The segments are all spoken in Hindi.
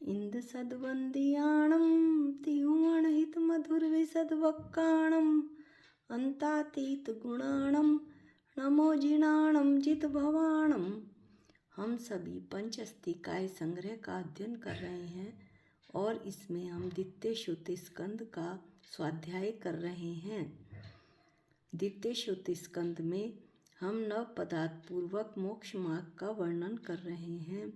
इंद सद्वंदियाणं तिहुमणहित मधुर विशदवक्काणं अंतातीत गुणाणं नमो जिनाणं जित भवाणं। हम सभी पंचस्तिकाय संग्रह का अध्ययन कर रहे हैं और इसमें हम द्वितीय श्रुति स्कंद का स्वाध्याय कर रहे हैं। द्वितीय श्रुति स्कंद में हम नव पदार्थ पूर्वक मोक्ष मार्ग का वर्णन कर रहे हैं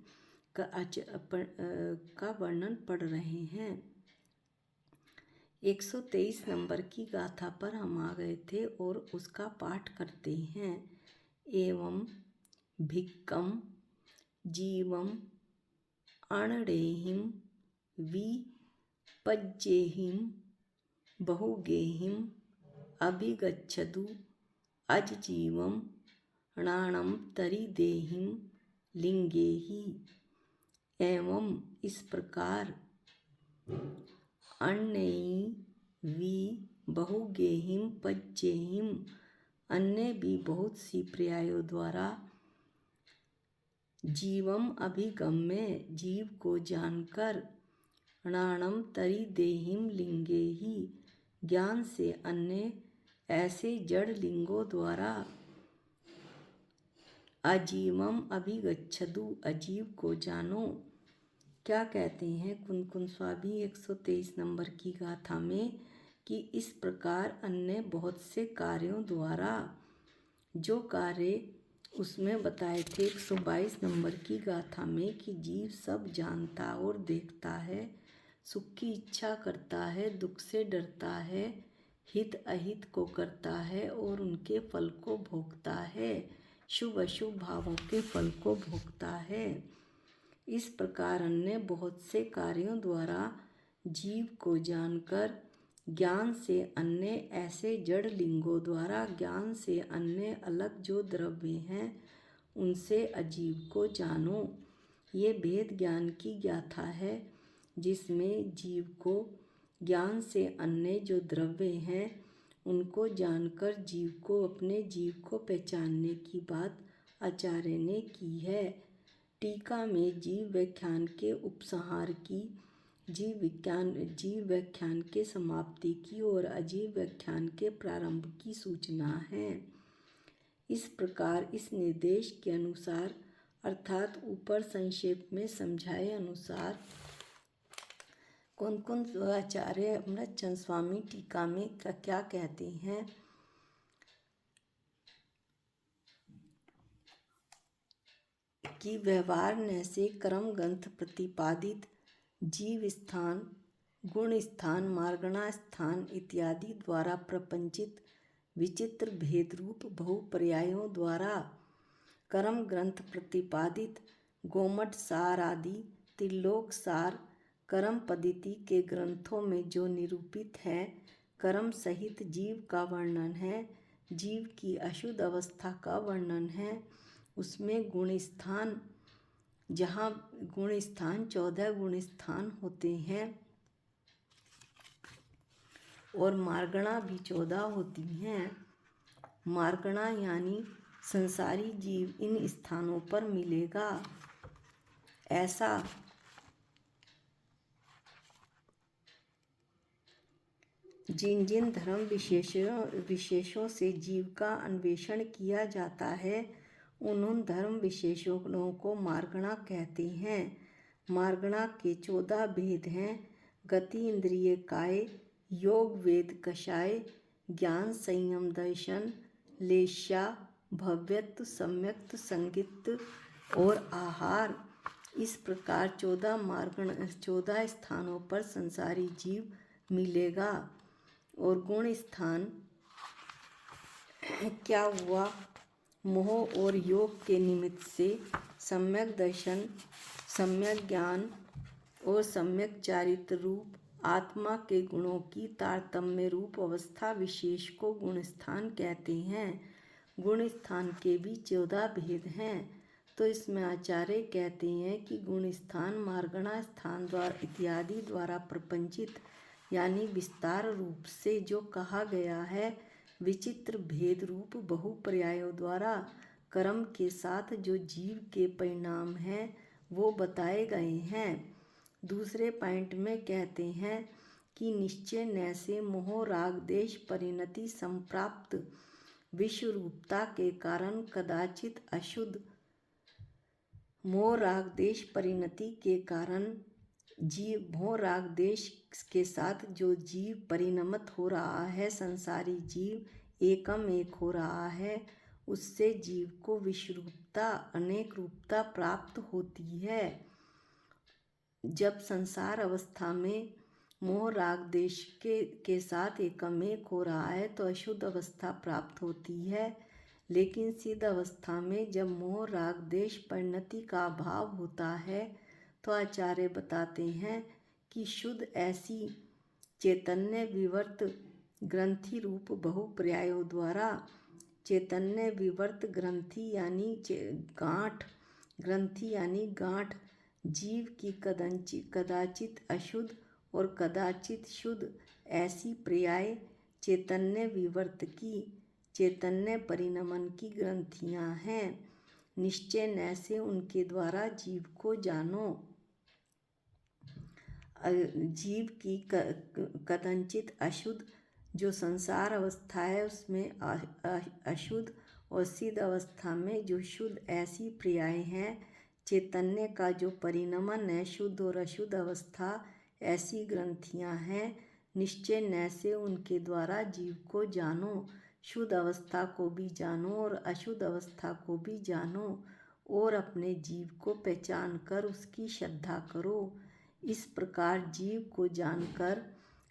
का वर्णन पढ़ रहे हैं। 123 नंबर की गाथा पर हम आ गए थे और उसका पाठ करते हैं। एवं भिक्कम जीवम अणडेहिम विपज्येहिम बहुगेहिम अभिगच्छतु अजजीवम णाणम तरिदेहिम लिंगेहि। एवं इस प्रकार अन्ययी वि बहुगेहिम पज्येहिम अन्य भी बहुत सी पर्यायों द्वारा जीवम अभिगम्य जीव को जानकर णाणम तरिदेहिम लिंगेहि ज्ञान से अन्य ऐसे जड़ लिंगों द्वारा अजीवम अभिगच्छतु अजीव को जानो। क्या कहते हैं कुनकुन स्वामी 123 नंबर की गाथा में कि इस प्रकार अन्य बहुत से कार्यों द्वारा जो कार्य उसमें बताए थे 122 नंबर की गाथा में कि जीव सब जानता और देखता है, सुख की इच्छा करता है, दुख से डरता है, हित अहित को करता है और उनके फल को भोगता है, शुभ अशुभ भावों के फल को भोगता है। इस प्रकार अन्य बहुत से कार्यों द्वारा जीव को जानकर ज्ञान से अन्य ऐसे जड़ लिंगों द्वारा ज्ञान से अन्य अलग जो द्रव्य हैं उनसे अजीव को जानो। ये भेद ज्ञान की गाथा है जिसमें जीव को ज्ञान से अन्य जो द्रव्य हैं उनको जानकर जीव को अपने जीव को पहचानने की बात आचार्य ने की है। टीका में जीव व्याख्यान के उपसंहार की, जीव व्याख्यान के समाप्ति की और अजीव व्याख्यान के प्रारंभ की सूचना है। इस प्रकार इस निर्देश के अनुसार अर्थात ऊपर संक्षेप में समझाए अनुसार कुनकुन आचार्य अमृतचंद स्वामी टीका में क्या कहते हैं कि व्यवहार न से कर्म ग्रंथ प्रतिपादित जीव स्थान, गुण स्थान, मार्गणा स्थान इत्यादि द्वारा प्रपंचित विचित्र भेद रूप बहुपर्यायों द्वारा कर्म ग्रंथ प्रतिपादित गोमठ सार आदि त्रिलोक सार कर्म पद्धति के ग्रंथों में जो निरूपित है कर्म सहित जीव का वर्णन है, जीव की अशुद्ध अवस्था का वर्णन है। उसमें गुण स्थान, जहाँ गुण स्थान 14 गुण स्थान होते हैं और मार्गणा भी 14 होती हैं। मार्गणा यानी संसारी जीव इन स्थानों पर मिलेगा। ऐसा जिन जिन धर्म विशेषों से जीव का अन्वेषण किया जाता है उन धर्म विशेषों को मार्गणा कहते हैं। मार्गणा के 14 भेद हैं। गति इंद्रिय काय, योग वेद कषाय, ज्ञान संयम दर्शन, लेशा भव्यत्व सम्यक्त संगित और आहार। इस प्रकार 14 स्थानों पर संसारी जीव मिलेगा। और गुण स्थान क्या हुआ? मोह और योग के निमित्त से सम्यक दर्शन, सम्यक ज्ञान और सम्यक चारित्र रूप आत्मा के गुणों की तारतम्य रूप अवस्था विशेष को गुण स्थान कहते हैं। गुण स्थान के भी 14 भेद हैं। तो इसमें आचार्य कहते हैं कि गुण स्थान मार्गणा स्थान द्वारा इत्यादि द्वारा प्रपंचित यानी विस्तार रूप से जो कहा गया है विचित्र भेद रूप बहुपर्यायों द्वारा कर्म के साथ जो जीव के परिणाम हैं वो बताए गए हैं। दूसरे पॉइंट में कहते हैं कि निश्चय नैसे मोह राग देश परिणति संप्राप्त विश्वरूपता के कारण कदाचित अशुद्ध मोह राग देश परिणति के कारण जीव मोह राग देश के साथ जो जीव परिणमित हो रहा है, संसारी जीव एकम एक हो रहा है, उससे जीव को विश्वरूपता अनेक रूपता प्राप्त होती है। जब संसार अवस्था में मोह राग देश के साथ एकमेक हो रहा है तो अशुद्ध अवस्था प्राप्त होती है, लेकिन सिद्ध अवस्था में जब मोह राग देश परिणति का अभाव होता है तो आचार्य बताते हैं कि शुद्ध ऐसी चैतन्य विवर्त ग्रंथि रूप बहुपर्यायों द्वारा चैतन्य विवर्त ग्रंथि यानी गांठ ग्रंथि यानी गांठ जीव की कदाचित अशुद्ध और कदाचित शुद्ध ऐसी पर्याय चैतन्य विवर्त की चैतन्य परिणमन की ग्रंथियां हैं। निश्चय नैसे उनके द्वारा जीव को जानो। जीव की कदाचित अशुद्ध जो संसार अवस्था है उसमें अशुद्ध और सिद्ध अवस्था में जो शुद्ध ऐसी पर्याय हैं चैतन्य का जो परिणमन है शुद्ध और अशुद्ध अवस्था ऐसी ग्रंथियां हैं। निश्चय नैसे उनके द्वारा जीव को जानो, शुद्ध अवस्था को भी जानो और अशुद्ध अवस्था को भी जानो और अपने जीव को पहचान कर उसकी श्रद्धा करो। इस प्रकार जीव को जानकर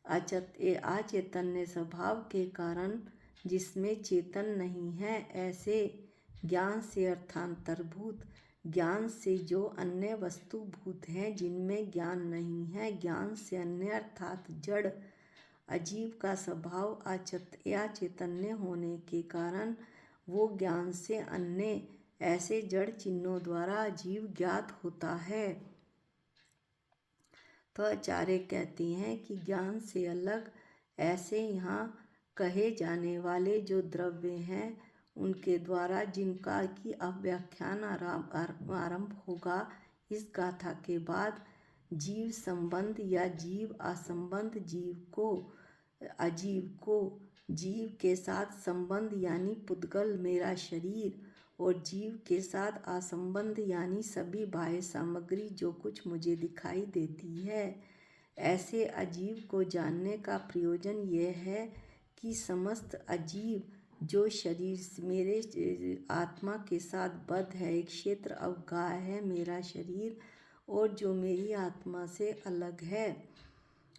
अचैतन्य स्वभाव के कारण जिसमें चेतन नहीं है ऐसे ज्ञान से अर्थांतरभूत ज्ञान से जो अन्य वस्तुभूत हैं जिनमें ज्ञान नहीं है, ज्ञान से अन्य अर्थात जड़ अजीव का स्वभाव अचैतन्य होने के कारण वो ज्ञान से अन्य ऐसे जड़ चिन्हों द्वारा अजीव ज्ञात होता है। तो आचार्य कहते हैं कि ज्ञान से अलग ऐसे यहाँ कहे जाने वाले जो द्रव्य हैं उनके द्वारा जिनका की अव्याख्यान आरंभ होगा इस गाथा के बाद जीव संबंध या जीव असंबंध जीव को अजीव को जीव के साथ संबंध यानी पुद्गल मेरा शरीर और जीव के साथ असंबंध यानी सभी बाह्य सामग्री जो कुछ मुझे दिखाई देती है। ऐसे अजीव को जानने का प्रयोजन यह है कि समस्त अजीव जो शरीर मेरे आत्मा के साथ बद्ध है, एक क्षेत्र अवगाह है मेरा शरीर और जो मेरी आत्मा से अलग है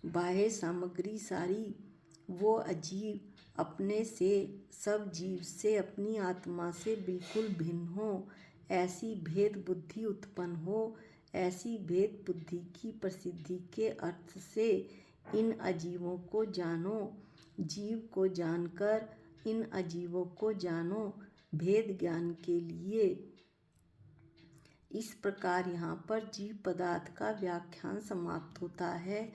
बाह्य सामग्री सारी, वो अजीव अपने से सब जीव से अपनी आत्मा से बिल्कुल भिन्न हो, ऐसी भेद बुद्धि उत्पन्न हो। ऐसी भेद बुद्धि की प्रसिद्धि के अर्थ से इन अजीवों को जानो, जीव को जानकर इन अजीवों को जानो भेद ज्ञान के लिए। इस प्रकार यहाँ पर जीव पदार्थ का व्याख्यान समाप्त होता है।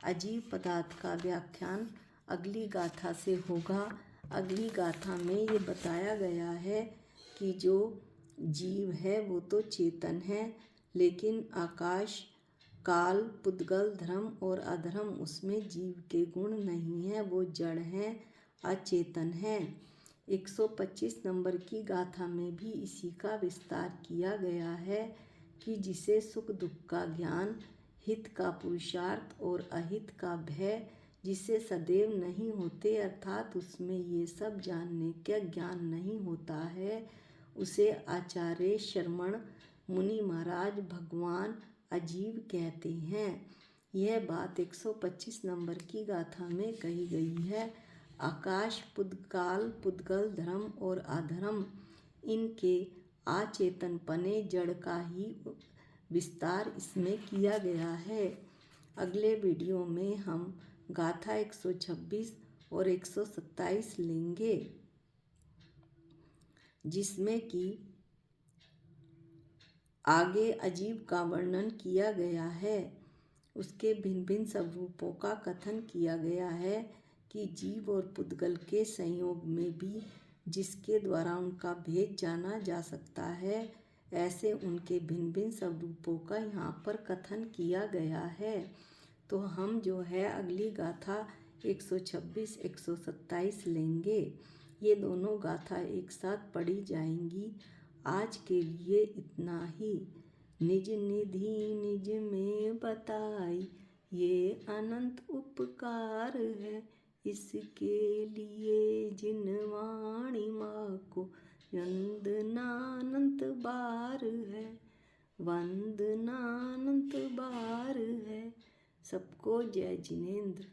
अजीव पदार्थ का व्याख्यान अगली गाथा से होगा। अगली गाथा में ये बताया गया है कि जो जीव है वो तो चेतन है, लेकिन आकाश काल पुद्गल धर्म और अधर्म उसमें जीव के गुण नहीं है, वो जड़ है अचेतन है। 125 नंबर की गाथा में भी इसी का विस्तार किया गया है कि जिसे सुख दुख का ज्ञान, हित का पुरुषार्थ और अहित का भय जिसे सदैव नहीं होते अर्थात उसमें ये सब जानने का ज्ञान नहीं होता है, उसे आचार्य श्रमण मुनि महाराज भगवान अजीव कहते हैं। यह बात 125 नंबर की गाथा में कही गई है। आकाश पुद्काल पुद्गल धर्म और अधर्म इनके अचेतनपने जड़ का ही विस्तार इसमें किया गया है। अगले वीडियो में हम गाथा 126 और 127 लेंगे जिसमें कि आगे अजीव का वर्णन किया गया है। उसके भिन्न भिन्न स्वरूपों का कथन किया गया है कि जीव और पुद्गल के संयोग में भी जिसके द्वारा उनका भेद जाना जा सकता है, ऐसे उनके भिन्न भिन्न स्वरूपों का यहाँ पर कथन किया गया है। तो हम जो है अगली गाथा 126, 127 लेंगे। ये दोनों गाथा एक साथ पढ़ी जाएंगी। आज के लिए इतना ही। निज निधि निज में बताई, ये अनंत उपकार है। इसके लिए जिन वाणी माँ को वंदनानंत बार है, वंदनानंत बार है। सबको जय जिनेंद्र।